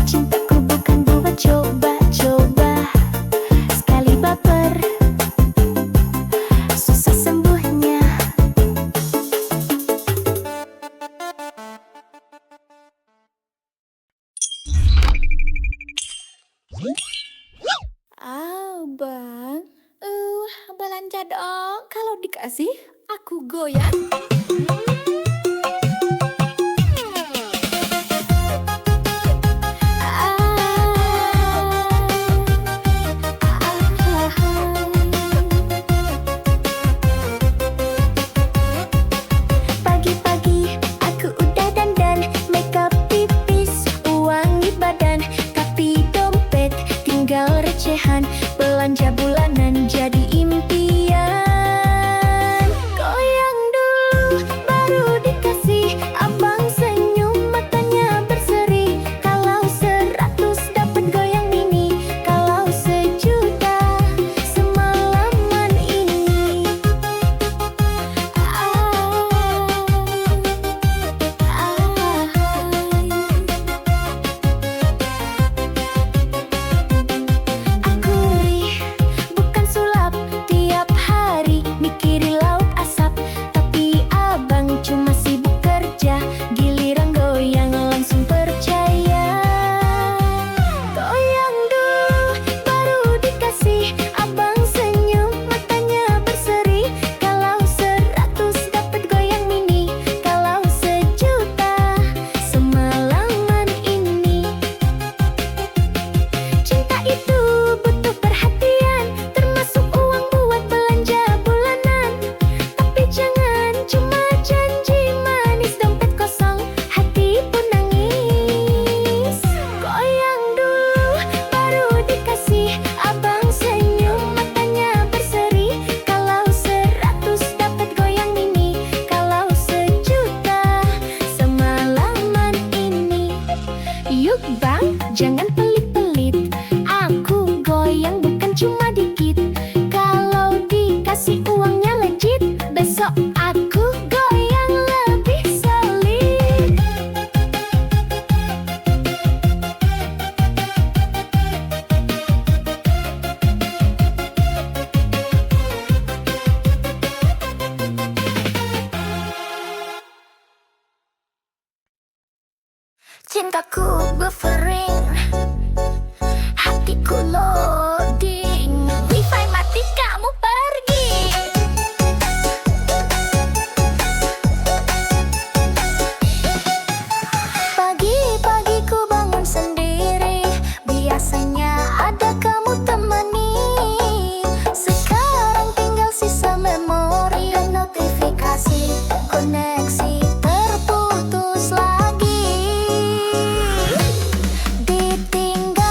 Cintaku bukan buat coba-coba, sekali baper susah sembuhnya. Bang, belanja dong. Kalau dikasih, aku goyang. Pagi-pagi aku udah dandan, makeup tipis, wangi badan, tapi dompet tinggal recehan. Belanja bulanan jadi impian. Goyang dulu baru dikasih, abang senyum matanya berseri. Kalau 100 dapat goyang mini, kalau 1 juta semalaman ini. Aku bukan sulap tiap hari mikirin lauk asap, tapi abang cuma sibuk kerja, giliran goyang langsung percaya. Goyang dulu baru dikasih, abang senyum matanya berseri. Kalau 100 dapat goyang mini, kalau 1 juta semalaman ini. Cinta itu butuh perhatian, termasuk uang buat belanja bulanan. Tapi jangan cuma janji manis, dompet kosong, hati pun nangis. Goyang dulu baru dikasih, abang senyum matanya berseri. Kalau 100 dapat goyang mini, kalau 1 juta semalaman ini. Yuk bang, jangan pelit-pelit, aku goyang bukan cuma dikit. Kalau dikasih uangnya legit, besok aku goyang lebih solid. Cintaku buffering, hatiku loading, wifi mati kamu pergi. Pagi-pagi ku bangun sendiri, biasanya ada kamu temani. Sekarang tinggal sisa memori dan notifikasi, koneksi terputus lagi. Ditinggal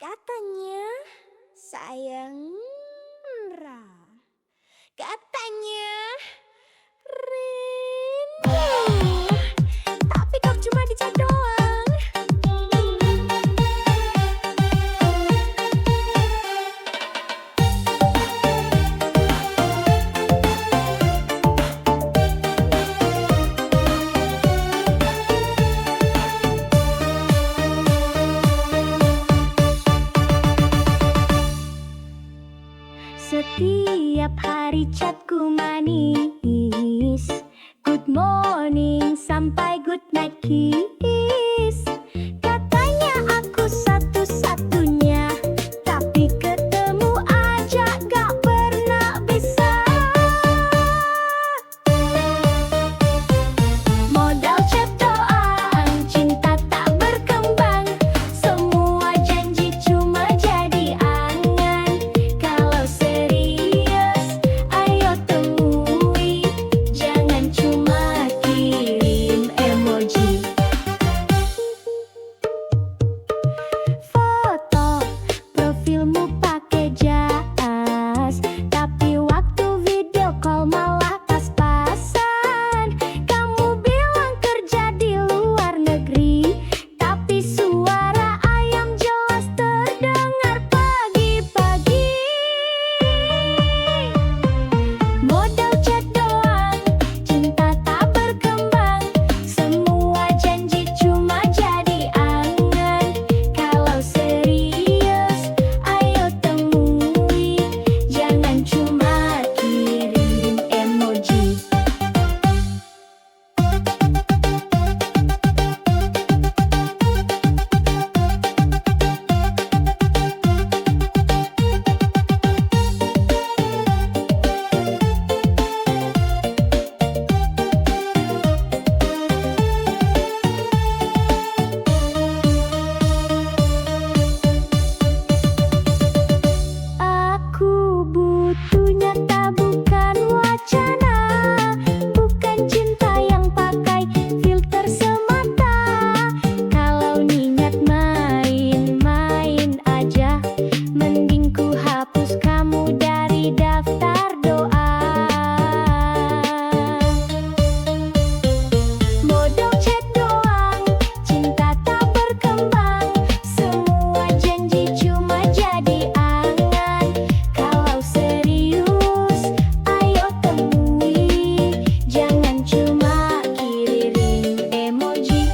Katanya sayang Ra. Katanya rindu. Tapi kau cuma di chat doang. Setiap hari chatku manis, good morning sampai good night kiss. Katanya aku satu-satunya, tapi ketemu aja gak pernah bisa. Modal chat doang, cinta tak berkembang. Semua janji cuma jadi angan. Kalau serius, ayo temui. Jangan cuma kirim emoji. Foto profilmu pakai jas, tapi waktu video call malah pas-pasan. Kamu bilang kerja di luar negeri, tapi suara ayam jelas terdengar pagi-pagi. Modal chat doang, cinta tak berkembang. Semua janji cuma jadi angan. Kalau serius, ayo temui. Jangan cuma kirim emoji. Aku butuh nyata bukan wacana, bukan cinta yang pakai filter semata. Kalau niat main-main aja, mending ku hapus kamu dari daftar doa. Modal chat doang, cinta tak berkembang. Semua janji cuma jadi angan. Kalau serius, ayo temui. Jangan cuma kirim emoji.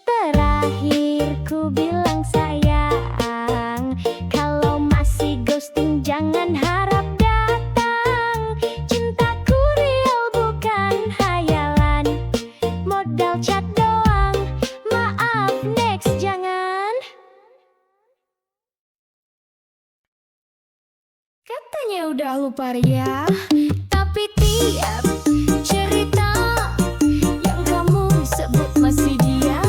Terakhir ku bilang sayang, kalau masih ghosting jangan harap datang. Cintaku real bukan hayalan. Modal chat doang, maaf next jangan. Katanya udah lupa Ria, tapi tiap cerita yang kamu sebut masih dia.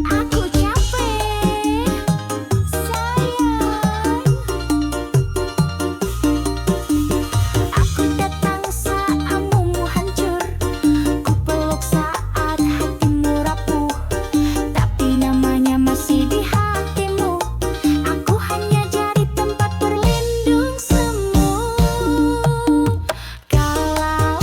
Aku capek, sayang. Aku datang saat amumu hancur, ku peluk saat hatimu rapuh. Tapi namanya masih di hatimu. Aku hanya jadi tempat berlindung semu. Kalau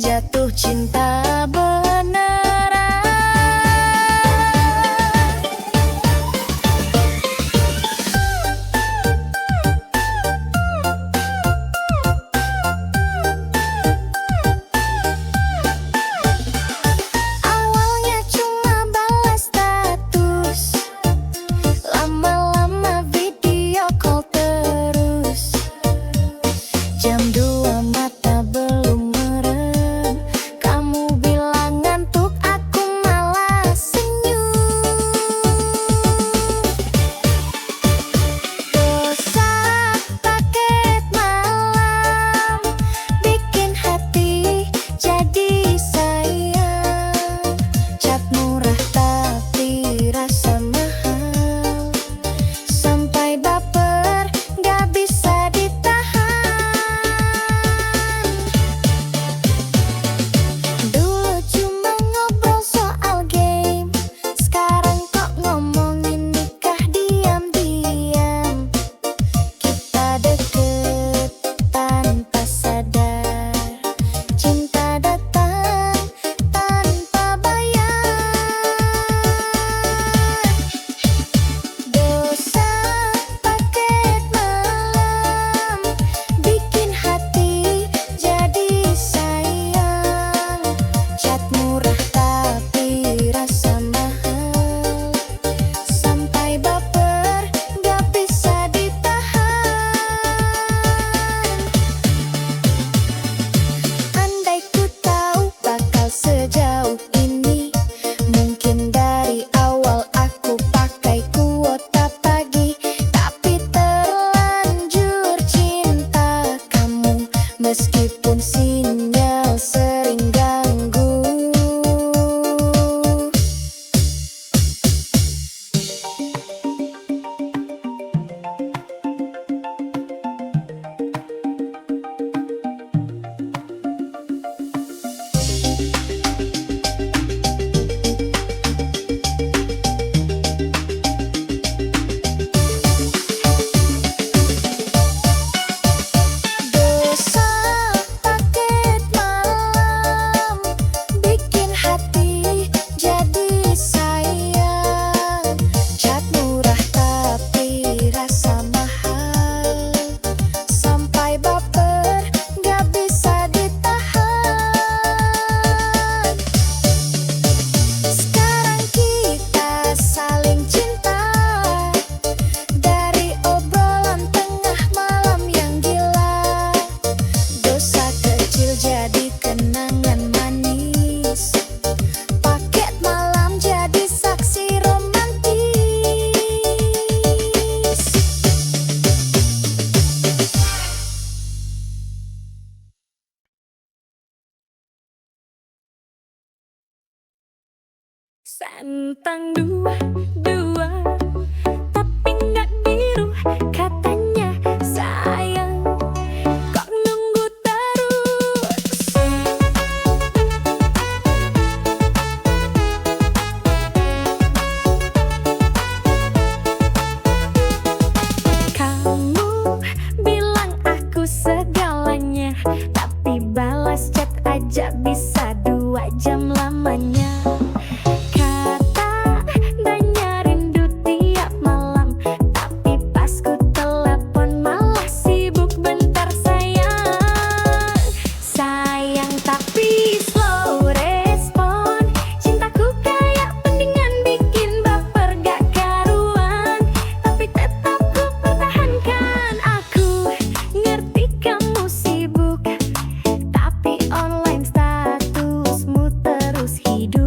jatuh cinta beneran. Awalnya cuma balas status, lama-lama video call terus. Jam 2 mata belum merem, kamu bilang ngantuk, aku malah senyum. Dosa paket malam, bikin hati jadi sayang. Cat murah tapi rasa mahal, sampai baper gak bisa ditahan. Dulu cuma ngobrol soal game, sekarang kok ngomongin nikah diam-diam. Kita deket tanpa sadar, cinta datang tanpa bayar. Dosa paket malam, bikin hati jadi sayang. Cat murah tapi rasa mahal, sampai baper gak bisa ditahan. Andai ku tahu bakal sejauh ini, mungkin dari awal aku pakai kuota pagi. Tapi terlanjur cinta kamu, meskipun sinyal sering ganggu. Dosa paket malam, bikin hati jadi sayang. Cat murah tapi rasa mahal, sampai baper gak bisa ditahan. Sekarang kita saling cinta, dari obrolan tengah malam yang gila. Dosa kecil jadi kenangan manis, paket malam jadi saksi romantis. Sentang dua, tapi nggak biru, katanya sayang. Kok nunggu terus? Kamu bilang aku segalanya, tapi balas chat aja bisa 2 jam lamanya. Kata dan rindu tiap malam, tapi pas ku telepon malah sibuk bentar sayang. Sayang tapi slow respon, cintaku kayak pendingan bikin baper gak karuan. Tapi tetap ku pertahankan, aku ngerti kamu sibuk, tapi online statusmu terus hidup.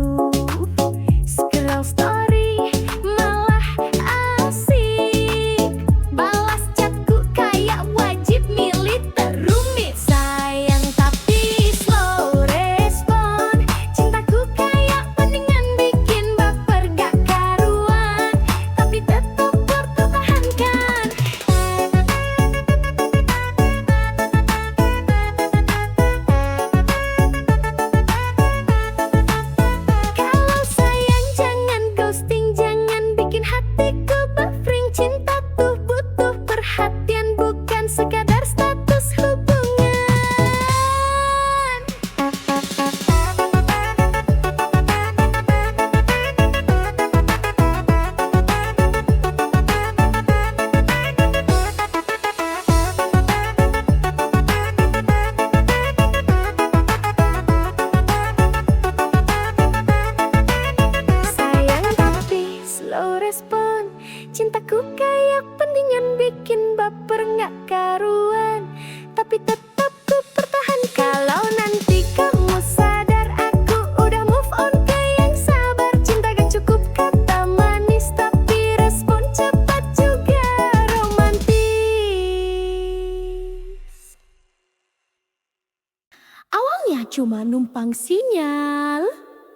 Awalnya cuma numpang sinyal,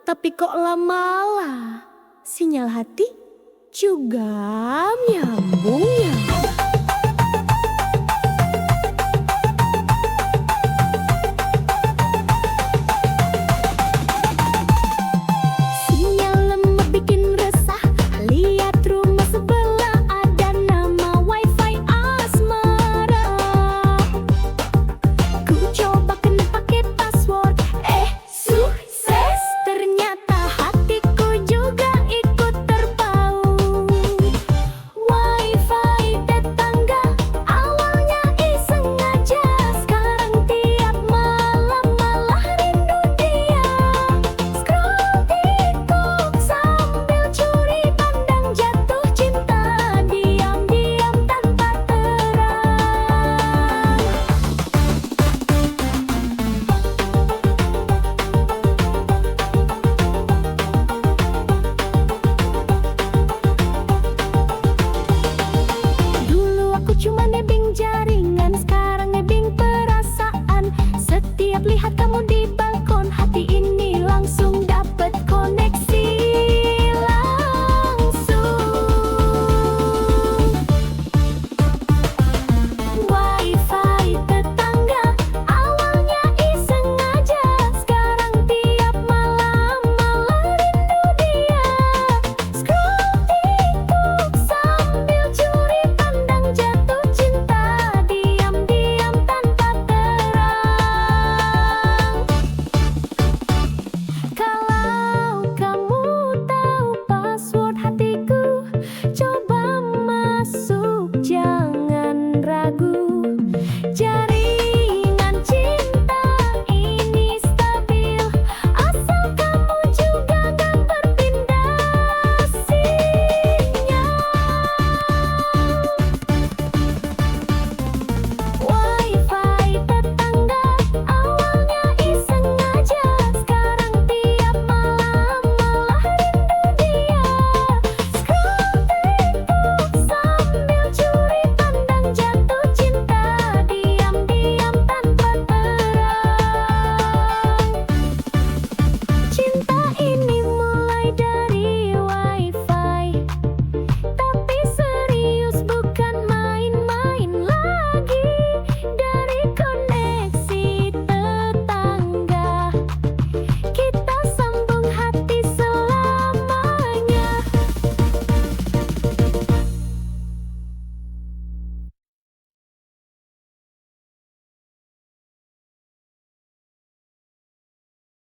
tapi kok lama-lama sinyal hati juga nyambung ya. Sinyal lemah bikin resah, lihat rumah sebelah ada nama wifi asmara. Ku coba kena pakai password, sukses. Ternyata hatiku juga ikut terpaut. Wifi tetangga awalnya iseng aja, sekarang tiap malam malah rindu dia. Scroll TikTok sambil curi pandang, jatuh cinta diam-diam tanpa terang. Dulu aku cuma nebeng jaringan, sekarang nebeng perasaan. Setiap lihat